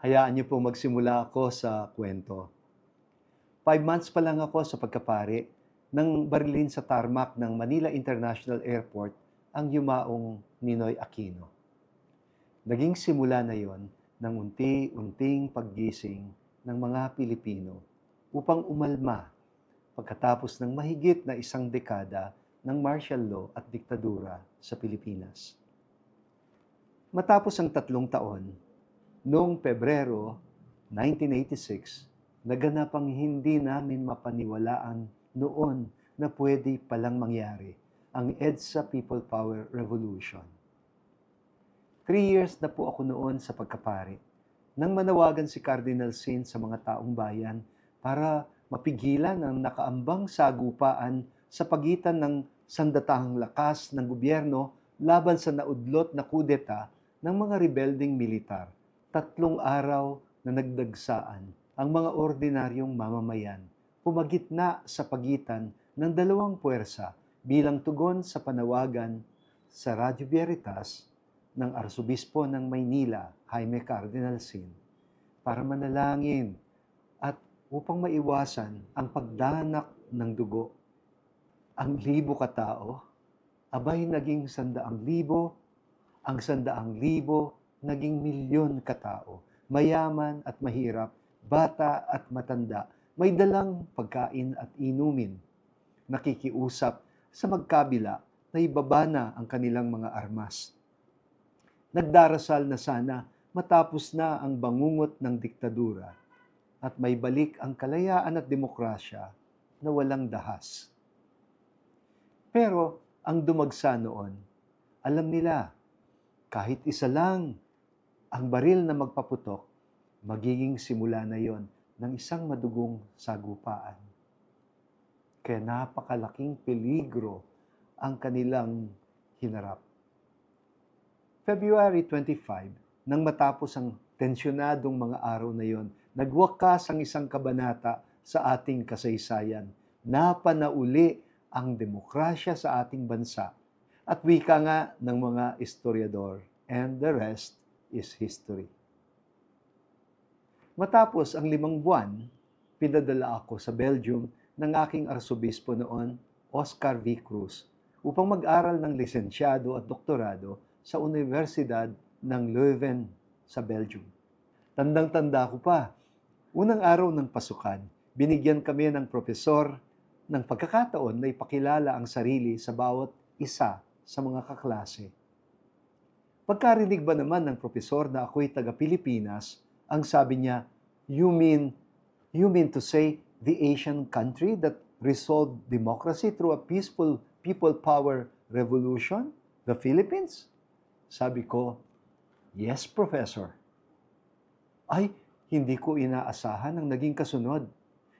Hayaan niyo po magsimula ako sa kwento. 5 months pa lang ako sa pagkapari nang barilin sa tarmac ng Manila International Airport ang yumaong Ninoy Aquino. Naging simula na yon ng unti-unting paggising ng mga Pilipino upang umalma pagkatapos ng mahigit na isang dekada ng martial law at diktadura sa Pilipinas. Matapos ang 3 taon, noong Pebrero 1986, naganap ang hindi namin mapaniwalaan noon na pwede palang mangyari ang EDSA People Power Revolution. 3 years na po ako noon sa pagkapari nang manawagan si Cardinal Sin sa mga taong bayan para mapigilan ang nakaambang sagupaan sa pagitan ng sandatahang lakas ng gobyerno laban sa naudlot na kudeta ng mga rebelding militar. 3 araw na nagdagsaan ang mga ordinaryong mamamayan, pumagitna sa pagitan ng dalawang puwersa bilang tugon sa panawagan sa Radyo Veritas ng Arsobispo ng Maynila, Jaime Cardinal Sin, para manalangin at upang maiwasan ang pagdanak ng dugo. Ang libo katao, abay naging 100,000, ang 100,000 naging milyon katao, mayaman at mahirap, bata at matanda, may dalang pagkain at inumin, nakikiusap sa magkabila na ibaba na ang kanilang mga armas. Nagdarasal na sana matapos na ang bangungot ng diktadura at may balik ang kalayaan at demokrasya na walang dahas. Pero ang dumagsa noon, alam nila, kahit isa lang ang baril na magpaputok, magiging simula na yon ng isang madugong sagupaan. Kaya napakalaking peligro ang kanilang hinarap. February 25, nang matapos ang tensyonadong mga araw na yon, nagwakas ang isang kabanata sa ating kasaysayan. Napanauli ang demokrasya sa ating bansa. At wika nga ng mga historiador, and the rest is history. Matapos ang 5 buwan, pinadala ako sa Belgium ng aking arsobispo noon, Oscar V. Cruz, upang mag-aral ng lisensyado at doktorado sa Universidad ng Leuven sa Belgium. Tandang-tanda ko pa, unang araw ng pasukan, binigyan kami ng propesor ng pagkakataon na ipakilala ang sarili sa bawat isa sa mga kaklase. Pagkarinig ba naman ng propesor na ako'y taga-Pilipinas, ang sabi niya, you mean to say the Asian country that resolved democracy through a peaceful people power revolution, the Philippines? Sabi ko, yes, Professor. Ay, hindi ko inaasahan ang naging kasunod.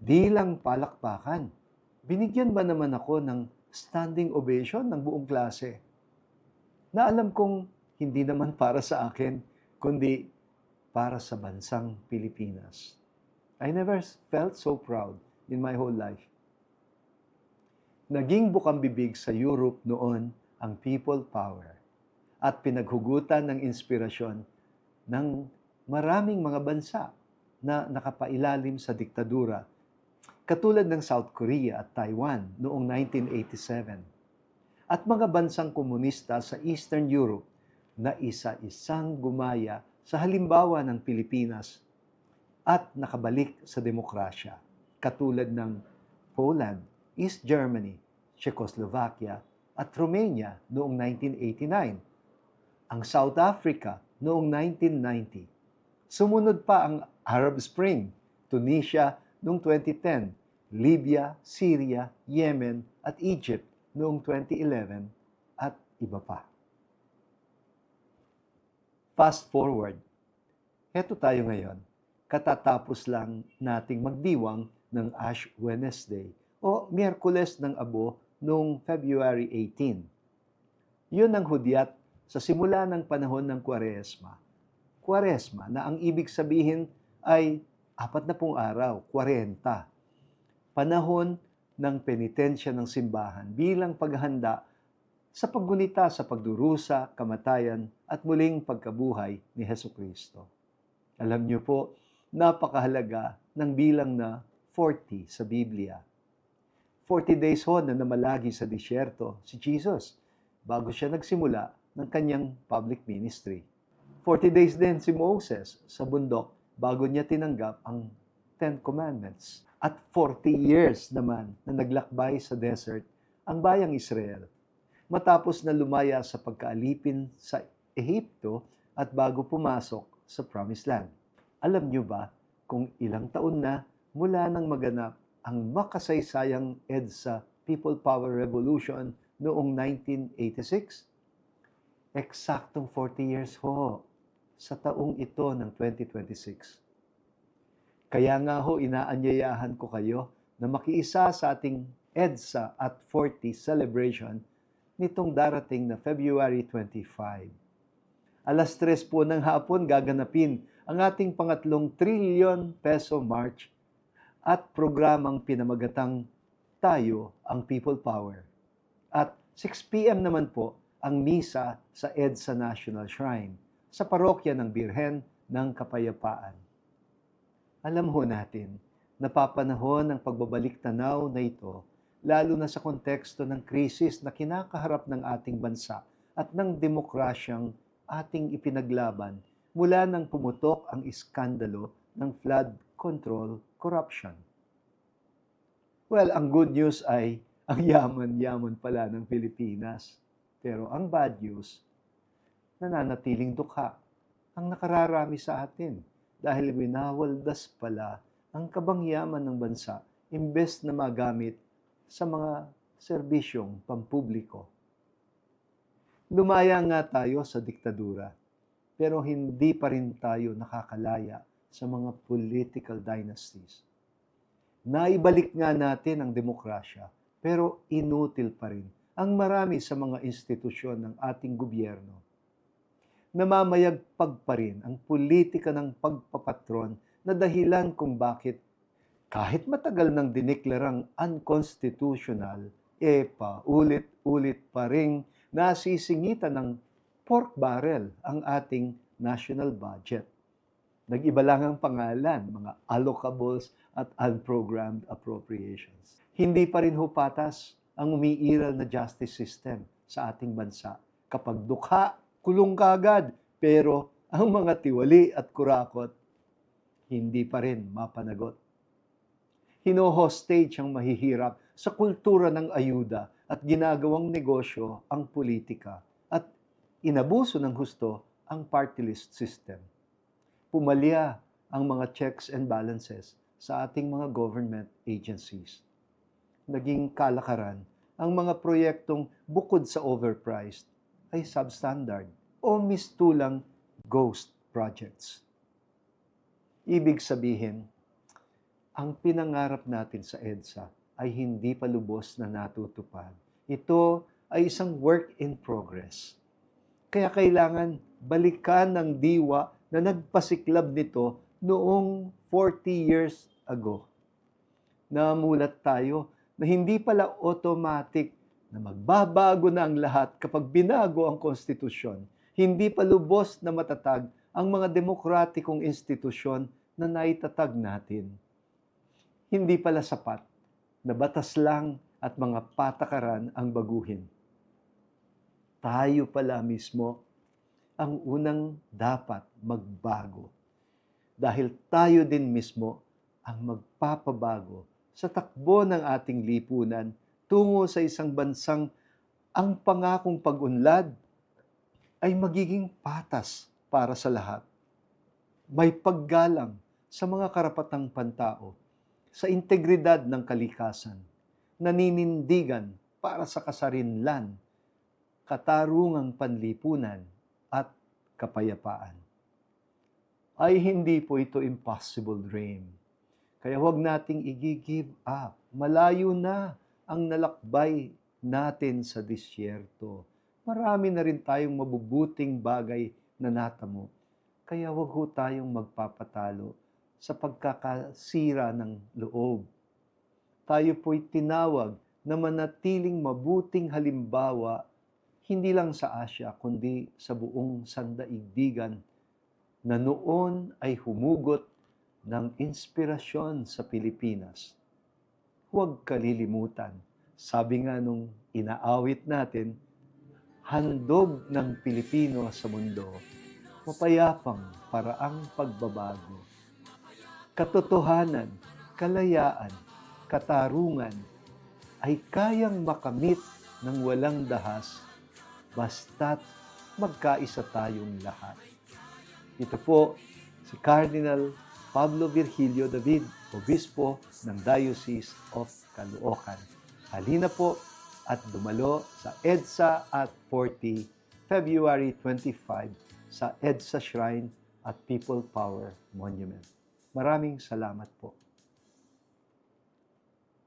Di lang palakpakan. Binigyan ba naman ako ng standing ovation ng buong klase? Na alam kong hindi naman para sa akin, kundi para sa bansang Pilipinas. I never felt so proud in my whole life. Naging bukang bibig sa Europe noon ang people power at pinaghugutan ng inspirasyon ng maraming mga bansa na nakapailalim sa diktadura, katulad ng South Korea at Taiwan noong 1987, at mga bansang komunista sa Eastern Europe na isa-isang gumaya sa halimbawa ng Pilipinas at nakabalik sa demokrasya, katulad ng Poland, East Germany, Czechoslovakia at Romania noong 1989, ang South Africa noong 1990. Sumunod pa ang Arab Spring, Tunisia noong 2010, Libya, Syria, Yemen at Egypt noong 2011 at iba pa. Fast forward, heto tayo ngayon. Katatapos lang nating magdiwang ng Ash Wednesday o Miyerkules ng Abo noong February 18. Yun ang hudyat sa simula ng panahon ng Kwaresma. Kwaresma na ang ibig sabihin ay 40 araw, 40. Panahon ng penitensya ng simbahan bilang paghahanda sa paggunita sa pagdurusa, kamatayan at muling pagkabuhay ni Hesukristo. Alam niyo po, napakahalaga ng bilang na 40 sa Biblia. 40 days ho na namalagi sa disyerto si Jesus bago siya nagsimula ng kanyang public ministry. 40 days din si Moses sa bundok bago niya tinanggap ang Ten Commandments. At 40 years naman na naglakbay sa desert ang bayang Israel matapos na lumaya sa pagkaalipin sa Ehipto at bago pumasok sa Promised Land. Alam niyo ba kung ilang taon na mula nang maganap ang makasaysayang EDSA People Power Revolution noong 1986? Eksaktong 40 years ho sa taong ito ng 2026. Kaya nga ho, inaanyayahan ko kayo na makiisa sa ating EDSA at 40 celebration nitong darating na February 25. Alas 3 po ng hapon gaganapin ang ating pangatlong trillion peso march at programang pinamagatang Tayo ang People Power. At 6 p.m. naman po ang misa sa EDSA National Shrine sa parokya ng Birhen ng Kapayapaan. Alam ho natin, napapanahon ang pagbabalik tanaw na ito, lalo na sa konteksto ng krisis na kinakaharap ng ating bansa at ng demokrasyang ating ipinaglaban mula nang pumutok ang iskandalo ng flood control corruption. Well, ang good news ay ang yaman-yaman pala ng Pilipinas. Pero ang bad news, nananatiling dukha ang nakararami sa atin dahil winawaldas pala ang kabangyaman ng bansa imbes na magamit sa mga serbisyong pampubliko. Lumaya nga tayo sa diktadura, pero hindi pa rin tayo nakakalaya sa mga political dynasties. Naibalik nga natin ang demokrasya, pero inutil pa rin ang marami sa mga institusyon ng ating gobyerno. Namamayagpag pa rin ang politika ng pagpapatron na dahilan kung bakit kahit matagal nang diniklarang unconstitutional, paulit-ulit pa rin nasisingitan ng pork barrel ang ating national budget. Nag-iba lang ang pangalan, mga allocables at unprogrammed appropriations. Hindi pa rin ho patas ang umiiral na justice system sa ating bansa. Kapag dukha, kulong kagad, pero ang mga tiwali at kurakot, hindi pa rin mapanagot. Hino-hostage ang mahihirap sa kultura ng ayuda at ginagawang negosyo ang politika at inabuso ng husto ang party list system. Pumalya ang mga checks and balances sa ating mga government agencies. Naging kalakaran ang mga proyektong bukod sa overpriced ay substandard o mistulang ghost projects. Ibig sabihin, ang pinangarap natin sa EDSA ay hindi pa lubos na natutupad. Ito ay isang work in progress. Kaya kailangan balikan ng diwa na nagpasiklab nito noong 40 years ago. Namulat tayo na hindi pala automatic na magbabago na ang lahat kapag binago ang konstitusyon. Hindi pa lubos na matatag ang mga demokratikong institusyon na naitatag natin. Hindi pala sapat na batas lang at mga patakaran ang baguhin. Tayo pala mismo ang unang dapat magbago. Dahil tayo din mismo ang magpapabago sa takbo ng ating lipunan tungo sa isang bansang ang pangakong pag-unlad ay magiging patas para sa lahat. May paggalang sa mga karapatang pantao, sa integridad ng kalikasan, naninindigan para sa kasarinlan, katarungang panlipunan, at kapayapaan. Ay hindi po ito impossible dream. Kaya huwag nating i-give up. Malayo na ang nalakbay natin sa disyerto. Marami na rin tayong mabubuting bagay na natamo. Kaya huwag ho tayong magpapatalo sa pagkakasira ng loob. Tayo po'y tinawag na manatiling mabuting halimbawa hindi lang sa Asya, kundi sa buong sandaigdigan na noon ay humugot ng inspirasyon sa Pilipinas. Huwag kalilimutan. Sabi nga nung inaawit natin, handog ng Pilipino sa mundo, mapayapang paraang pagbabago. Katotohanan, kalayaan, katarungan ay kayang makamit ng walang dahas basta't magkaisa tayong lahat. Ito po si Cardinal Pablo Virgilio David, Obispo ng Diocese of Caloocan. Halina po at dumalo sa EDSA at 40, February 25 sa EDSA Shrine at People Power Monument. Maraming salamat po.